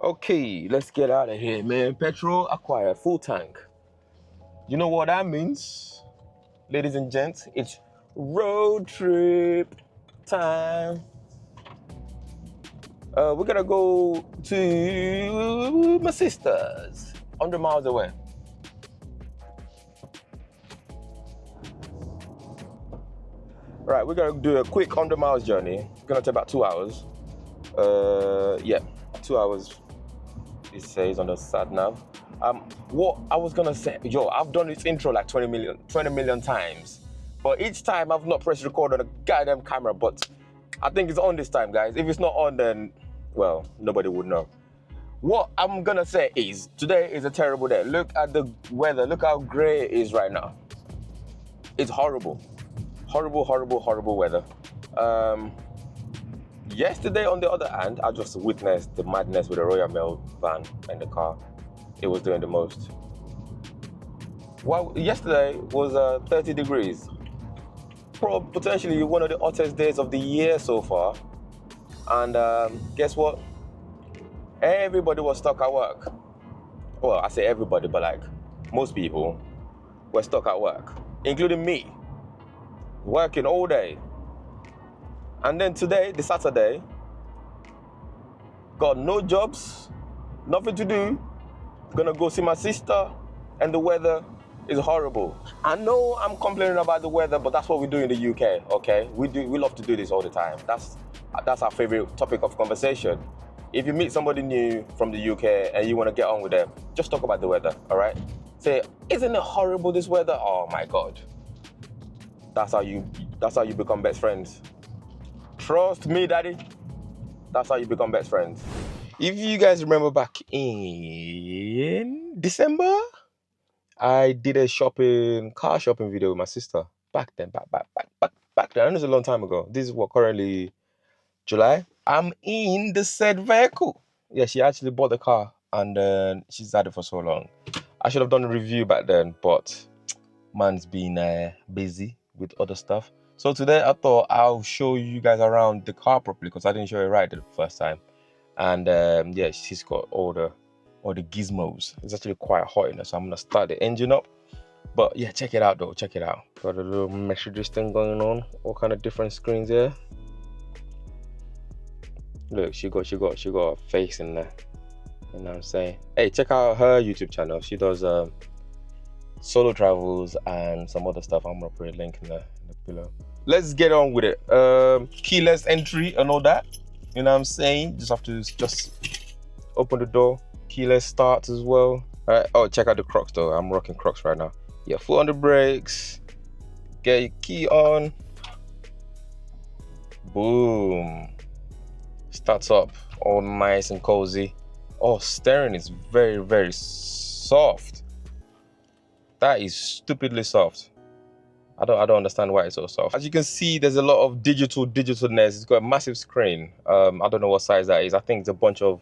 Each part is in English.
Okay, let's get out of here, man. Petrol acquired, full tank. You know what that means, ladies and gents? It's road trip time. We're gonna go to my sister's, 100 miles away. Right, we're gonna do a quick 100 miles journey. It's gonna take about 2 hours. Yeah, 2 hours. It says on the sat nav. What I was gonna say, I've done this intro like 20 million times, but each time I've not pressed record on the goddamn camera. But I think it's on this time, guys. If it's not on, then well, nobody would know. What I'm gonna say is today is a terrible day. Look at the weather. Look how grey it is right now. It's horrible, horrible weather. Yesterday, on the other hand, I just witnessed the madness with the Royal Mail van and the car. It was doing the most. Well, yesterday was 30 degrees. Potentially one of the hottest days of the year so far. And guess what? Everybody was stuck at work. Well, I say everybody, but like most people were stuck at work, including me, working all day. And then today, the Saturday, got no jobs, nothing to do. Gonna go see my sister, and the weather is horrible. I know I'm complaining about the weather, but that's what we do in the UK, okay? We love to do this all the time. That's our favorite topic of conversation. If you meet somebody new from the UK and you wanna get on with them, just talk about the weather, all right? Say, isn't it horrible, this weather? Oh my God. That's how you become best friends. Trust me, daddy. That's how you become best friends. If you guys remember back in December, I did a car shopping video with my sister. Back then. I know it's a long time ago. This is what, currently July? I'm in the said vehicle. Yeah, she actually bought the car and she's had it for so long. I should have done a review back then, but man's been busy with other stuff. So today I thought I'll show you guys around the car properly because I didn't show it right the first time. And yeah, she's got all the gizmos. It's actually quite hot in there, so I'm gonna start the engine up. But yeah, check it out though, check it out. Got a little Mercedes thing going on. All kind of different screens here. Look, she got a face in there. You know what I'm saying? Hey, check out her YouTube channel. She does solo travels and some other stuff. I'm gonna put a link in the below. Let's get on with it. Keyless entry and all that. You know what I'm saying? Just have to open the door. Keyless start as well. All right. Oh, check out the Crocs though. I'm rocking Crocs right now. Yeah, foot on the brakes. Get your key on. Boom. Starts up all nice and cozy. Oh, steering is very, very soft. That is stupidly soft. I don't understand why it's so soft. As you can see, there's a lot of digitalness. It's got a massive screen. I don't know what size that is. I think it's a bunch of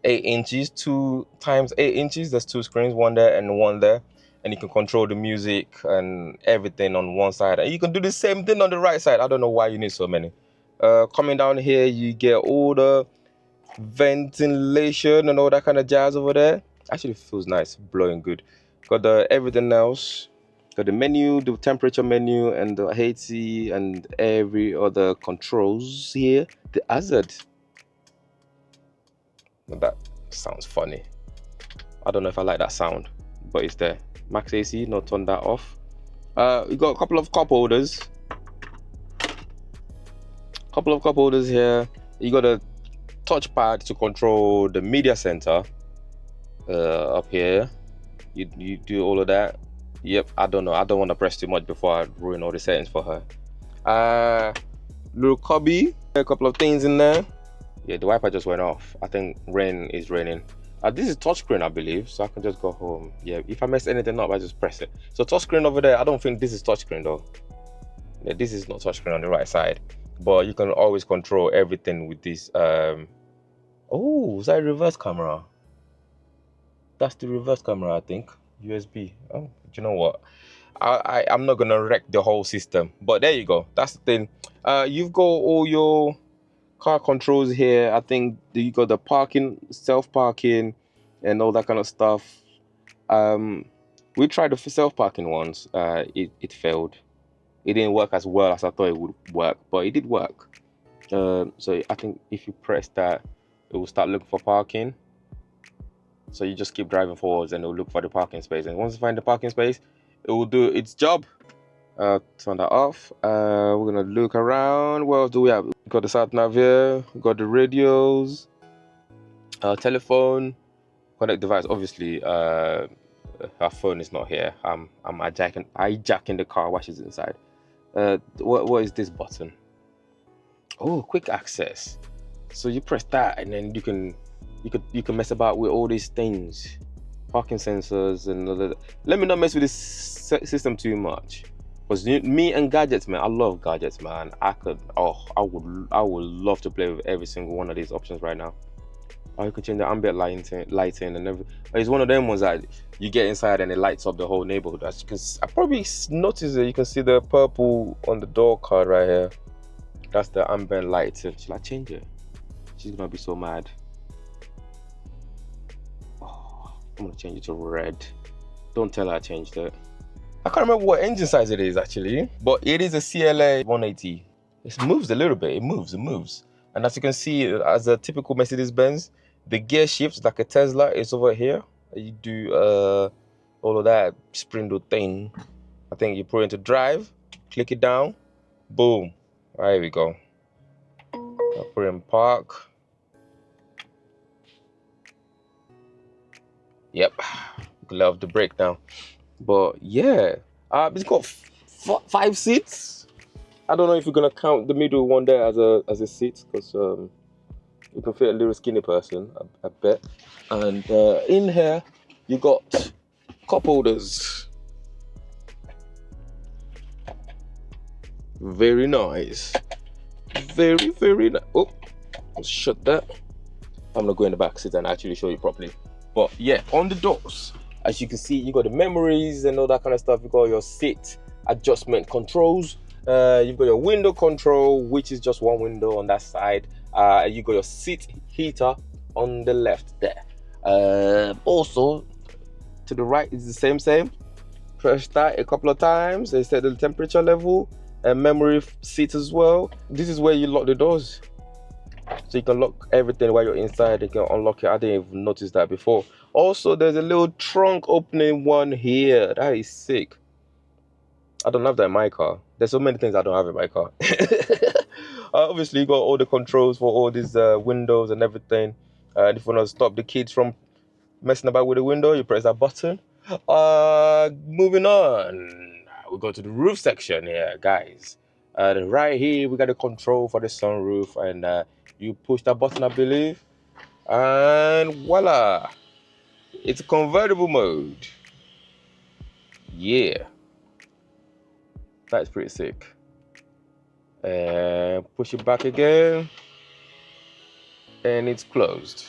8 inches, 2 times 8 inches. There's 2 screens, one there and one there. And you can control the music and everything on one side. And you can do the same thing on the right side. I don't know why you need so many. Coming down here, you get all the ventilation and all that kind of jazz over there. Actually feels nice, blowing good. Got the everything else. Got the menu, the temperature menu, and the HC and every other controls here. The hazard. That sounds funny. I don't know if I like that sound, but it's there. Max AC, not turn that off. We got a couple of cup holders. Here. You got a touchpad to control the media center. Up here. You do all of that. Yep, I don't know. I don't want to press too much before I ruin all the settings for her. Little cubby, a couple of things in there. Yeah, the wiper just went off. I think rain is raining. This is touchscreen, I believe, so I can just go home. Yeah, if I mess anything up, I just press it. So touchscreen over there, I don't think this is touchscreen though. Yeah, this is not touchscreen on the right side, but you can always control everything with this. Oh, is that a reverse camera? That's the reverse camera, I think. USB. Oh, do you know what? I'm not gonna wreck the whole system, but there you go. That's the thing. You've got all your car controls here. I think you got the parking, self-parking, and all that kind of stuff. We tried the self-parking once. It failed. It didn't work as well as I thought it would work, but it did work. So I think if you press that, it will start looking for parking. So you just keep driving forwards and it will look for the parking space. And once you find the parking space, it will do its job. Turn that off. We're gonna look around. What else do we have? We got the sat nav here. We got the radios, telephone, connect device. Obviously, our phone is not here. I'm hijacking the car while she's inside. What is this button? Oh, quick access. So you press that, and then you can mess about with all these things, parking sensors and all that. Let me not mess with this system too much, because me and gadgets, man, I love gadgets, man. I would love to play with every single one of these options right now. Oh, you can change the ambient lighting and everything. It's one of them ones that you get inside and it lights up the whole neighborhood. As you can, I probably noticed that you can see the purple on the door card right here. That's the ambient light. Should I change it? She's gonna be so mad. Oh, I'm gonna change it to red. Don't tell her I changed it. I can't remember what engine size it is actually, but it is a CLA 180. It moves a little bit. It moves. And as you can see, as a typical Mercedes Benz, the gear shifts like a Tesla. It's over here. You do all of that sprindle thing. I think you put it into drive, click it down, boom. There we go. I'll put it in park. Yep, love the breakdown. But yeah, it's got 5 seats. I don't know if you're gonna count the middle one there as a seat, because you can fit a little skinny person, I bet. And in here you got cup holders. Very nice. Very nice. Oh, let's shut that. I'm gonna go in the back seat and actually show you properly. But yeah, on the doors, as you can see, you got the memories and all that kind of stuff. You got your seat adjustment controls. You've got your window control, which is just one window on that side. You got your seat heater on the left there. Also, to the right is the same. Press that a couple of times. They set the temperature level and memory seat as well. This is where you lock the doors. So you can lock everything while you're inside. You can unlock it. I didn't even notice that before. Also, there's a little trunk opening one here. That is sick. I don't have that in my car. There's so many things I don't have in my car. Obviously, you got all the controls for all these windows and everything. And if you want to stop the kids from messing about with the window, you press that button. Moving on, we go to the roof section here, guys. Right here, we got the control for the sunroof, and you push that button, I believe, and voila, it's a convertible mode. Yeah, that's pretty sick. And push it back again, and it's closed.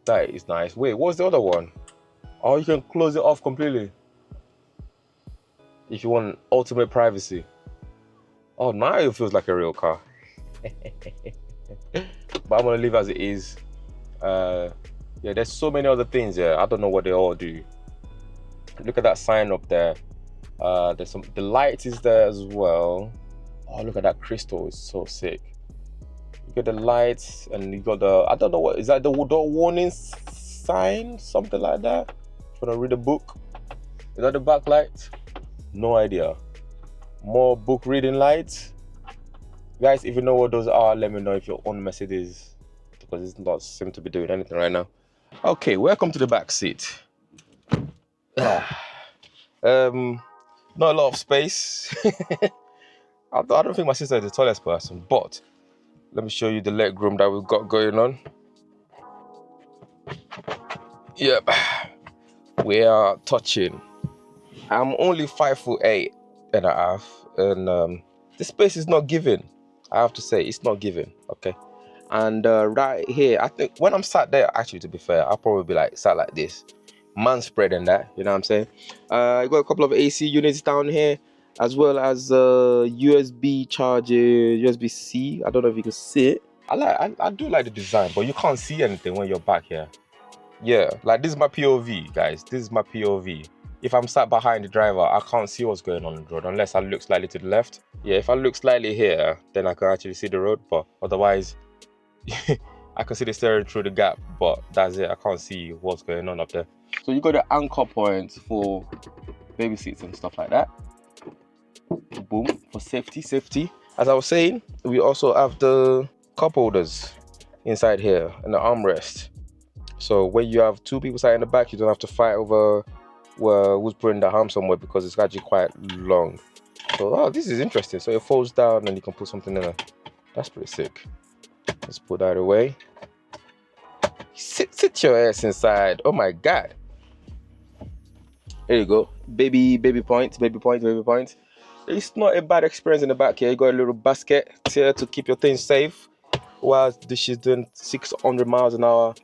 That is nice. Wait, what's the other one? Oh, you can close it off completely if you want ultimate privacy. Oh, now it feels like a real car. But I'm gonna leave as it is. Yeah, there's so many other things here. I don't know what they all do. Look at that sign up there. There's the light is there as well. Oh, look at that crystal. It's so sick. You got the lights, and you got the, I don't know what is that, the door warning sign, something like that. If you want to read a book, is that the backlight? No idea. More book reading lights. Guys, if you know what those are, let me know if you're on Mercedes, because it's not seem to be doing anything right now. Okay, welcome to the back seat. Not a lot of space. I don't think my sister is the tallest person, but let me show you the leg room that we've got going on. Yep, we are touching. I'm only 5'8.5", and the space is not giving. I have to say, it's not giving. Okay, and right here, I think when I'm sat there, actually, to be fair, I'll probably be like sat like this, man spread and that. You know what I'm saying? You got a couple of AC units down here. as well as USB charger, USB-C. I don't know if you can see it. I do like the design, but you can't see anything when you're back here. Yeah, like this is my POV, guys. This is my POV. If I'm sat behind the driver, I can't see what's going on the road unless I look slightly to the left. Yeah, if I look slightly here, then I can actually see the road, but otherwise, I can see the steering through the gap, but that's it. I can't see what's going on up there. So you got the anchor points for baby seats and stuff like that. Boom, for safety. As I was saying, we also have the cup holders inside here and the armrest. So when you have two people sat in the back, you don't have to fight over who's putting the arm somewhere because it's actually quite long. So oh, this is interesting. So it folds down and you can put something in there. That's pretty sick. Let's put that away. Sit your ass inside. Oh my god. There you go. Baby points. It's not a bad experience in the back here. You got a little basket here to keep your things safe while this is doing 600 miles an hour.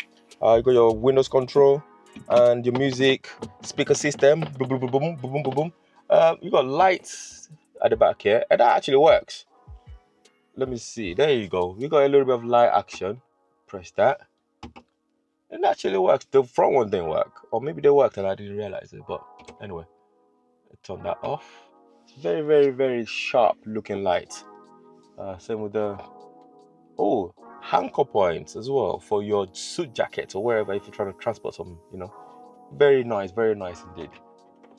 You got your Windows control and your music speaker system. Boom, boom, boom, boom, boom, boom, boom, boom. You got lights at the back here, and that actually works. Let me see. There you go. You got a little bit of light action. Press that. It actually works. The front one didn't work, or maybe they worked and I didn't realize it. But anyway, turn that off. It's very sharp looking light. Same with the anchor points as well for your suit jacket or wherever if you're trying to transport something, you know. Very nice indeed.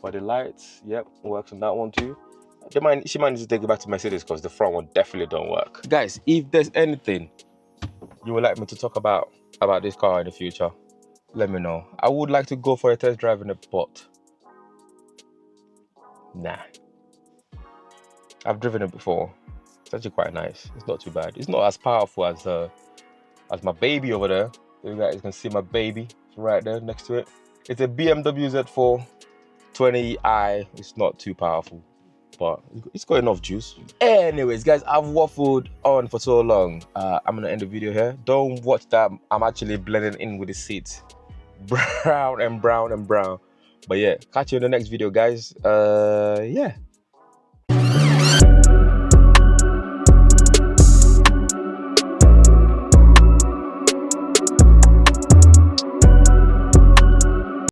For the lights, yep, works on that one too. She might need to take it back to Mercedes because the front one definitely don't work. Guys, if there's anything you would like me to talk about this car in the future, let me know. I would like to go for a test drive in it, but nah. I've driven it before. It's actually quite nice. It's not too bad. It's not as powerful as my baby over there. You guys can see my baby right there next to it. It's a BMW Z4 20i. It's not too powerful, but it's got enough juice. Anyways, guys, I've waffled on for so long. I'm gonna end the video here. Don't watch that. I'm actually blending in with the seats. Brown and brown. But yeah, catch you in the next video, guys. Yeah.